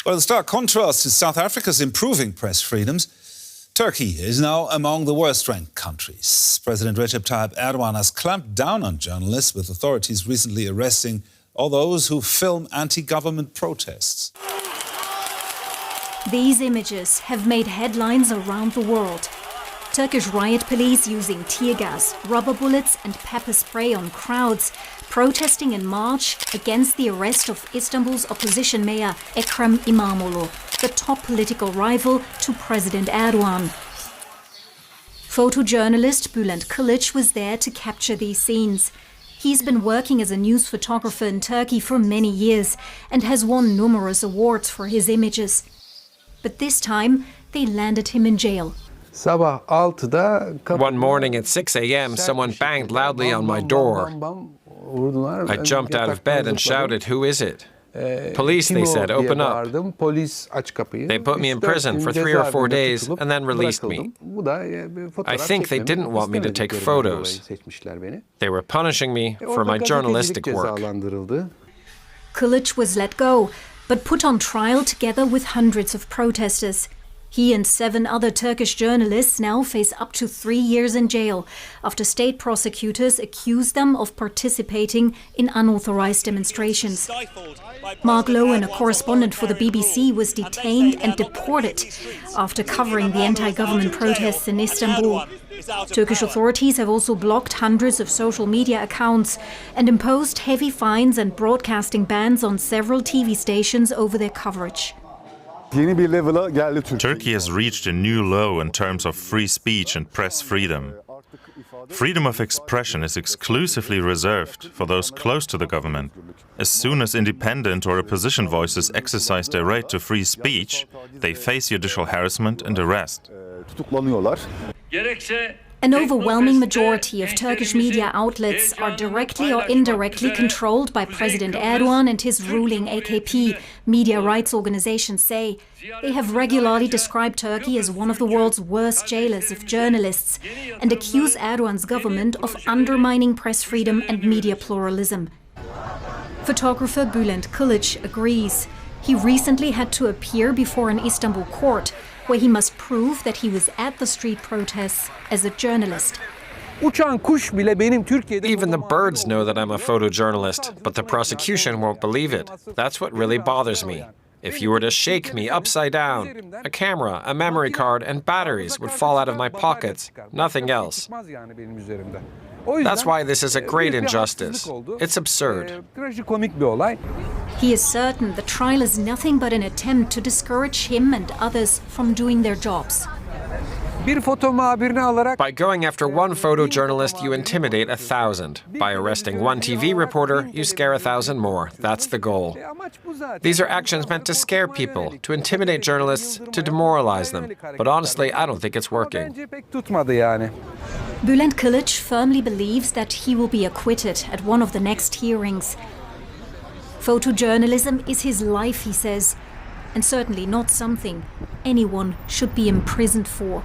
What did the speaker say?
Well, in stark contrast to South Africa's improving press freedoms, Turkey is now among the worst-ranked countries. President Recep Tayyip Erdogan has clamped down on journalists, with authorities recently arresting all those who film anti-government protests. These images have made headlines around the world. Turkish riot police using tear gas, rubber bullets and pepper spray on crowds protesting in March against the arrest of Istanbul's opposition mayor Ekrem İmamoğlu, the top political rival to President Erdogan. Photojournalist Bülent Kılıç was there to capture these scenes. He's been working as a news photographer in Turkey for many years and has won numerous awards for his images. But this time, they landed him in jail. One morning at 6 a.m., someone banged loudly on my door. I jumped out of bed and shouted, "Who is it?" "Police," they said, "open up." They put me in prison for 3 or 4 days and then released me. I think they didn't want me to take photos. They were punishing me for my journalistic work. Kılıç was let go, but put on trial together with hundreds of protesters. He and 7 other Turkish journalists now face up to 3 years in jail after state prosecutors accuse them of participating in unauthorized demonstrations. Mark Lowen, a correspondent for the BBC, was detained and deported after covering the anti-government protests in Istanbul. Turkish authorities have also blocked hundreds of social media accounts and imposed heavy fines and broadcasting bans on several TV stations over their coverage. Turkey has reached a new low in terms of free speech and press freedom. Freedom of expression is exclusively reserved for those close to the government. As soon as independent or opposition voices exercise their right to free speech, they face judicial harassment and arrest. An overwhelming majority of Turkish media outlets are directly or indirectly controlled by President Erdogan and his ruling AKP, media rights organizations say. They have regularly described Turkey as one of the world's worst jailers of journalists and accuse Erdogan's government of undermining press freedom and media pluralism. Photographer Bülent Kılıç agrees. He recently had to appear before an Istanbul court, where he must prove that he was at the street protests as a journalist. Even the birds know that I'm a photojournalist, but the prosecution won't believe it. That's what really bothers me. If you were to shake me upside down, a camera, a memory card, and batteries would fall out of my pockets, nothing else. That's why this is a great injustice. It's absurd. He is certain the trial is nothing but an attempt to discourage him and others from doing their jobs. By going after one photojournalist, you intimidate 1,000. By arresting one TV reporter, you scare 1,000 more. That's the goal. These are actions meant to scare people, to intimidate journalists, to demoralize them. But honestly, I don't think it's working. Bülent Kılıç firmly believes that he will be acquitted at one of the next hearings. Photojournalism is his life, he says, and certainly not something anyone should be imprisoned for.